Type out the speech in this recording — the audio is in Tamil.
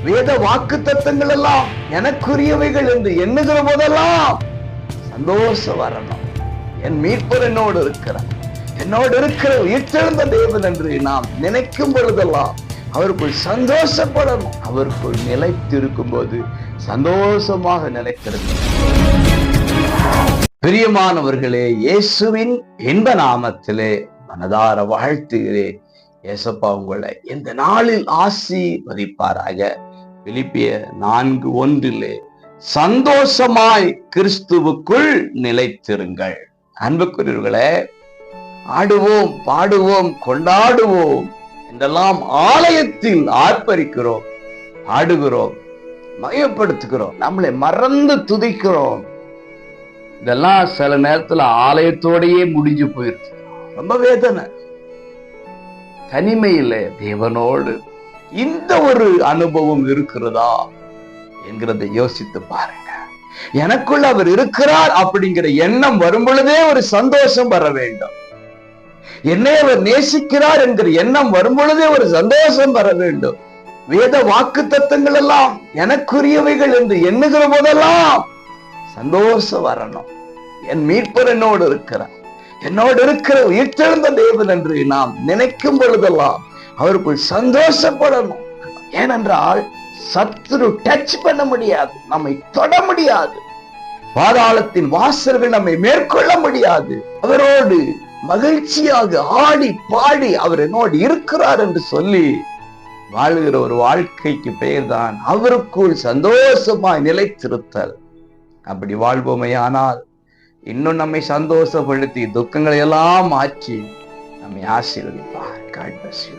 வேத வாக்கு தத்தங்கள் எல்லாம் எனக்குரியவைகள் என்று எண்ணுகிற போதெல்லாம் சந்தோஷம் வரணும். என் மீட்பர் என்னோடு இருக்கிறார், என்னோடு இருக்கிற உயிர்த்தெழுந்த தேவன் என்று நாம் நினைக்கும் பொழுதெல்லாம் அவருக்குள் சந்தோஷப்படணும். அவருக்குள் நிலைத்திருக்கும் போது சந்தோஷமாக நிலைத்திருக்கும். பிரியமானவர்களே, இயேசுவின் இன்ப நாமத்திலே மனதார வாழ்த்துகிறேன். ஏசப்பா உங்களை இந்த நாளில் ஆசீர்வதிப்பாராக. பிலிப்பியர் 4:1 சந்தோஷமாய் கிறிஸ்துவுக்குள் நிலைத்திருங்கள். அன்புக்குரியவர்களே, ஆடுவோம், பாடுவோம், கொண்டாடுவோம் என்றெல்லாம் ஆலயத்தில் ஆர்ப்பரிக்கிறோம், ஆடுகிறோம், மகிமைப்படுத்துகிறோம், நம்மளை மறந்து துதிக்கிறோம். இதெல்லாம் சில நேரத்துல ஆலயத்தோடையே முடிஞ்சு போயிருக்கு. ரொம்ப வேதனை. தனிமையில தேவனோடு இந்த ஒரு அனுபவம் இருக்கிறதா என்கிறதை யோசித்து பாருங்க. எனக்குள்ள அவர் இருக்கிறார் அப்படிங்கிற எண்ணம் வரும் பொழுதே ஒரு சந்தோஷம் வர வேண்டும். என்னை அவர் நேசிக்கிறார் என்கிற எண்ணம் வரும் பொழுதே ஒரு சந்தோஷம் வர வேண்டும். வேத வாக்கு தத்தங்கள் எல்லாம் எனக்குரியவைகள் என்று எண்ணுகிற போதெல்லாம் சந்தோஷம் வரணும். என் மீட்பர் என்னோடு இருக்கிறார், என்னோடு இருக்கிற உயிர்த்தெழுந்த தேவன் என்று நாம் நினைக்கும் பொழுதெல்லாம் அவருக்குள் சந்தோஷப்படணும். ஏனென்றால் சத்துரு டச் பண்ண முடியாது, நம்மை தொட முடியாது, பாதாளத்தின் வாசல்கள் நம்மை மேற்கொள்ள முடியாது. அவரோடு மகிழ்ச்சியாக ஆடி பாடி அவர் என்னோடு இருக்கிறார் என்று சொல்லி வாழ்கிற ஒரு வாழ்க்கைக்கு பெயர்தான் அவருக்குள் சந்தோஷமாய் நிலைத்திருத்தல். அப்படி வாழ்வோமையானால் இன்னும் நம்மை சந்தோஷப்படுத்தி துக்கங்களை எல்லாம் மாற்றி நம்மை ஆசீர்வதிப்பார். God bless you.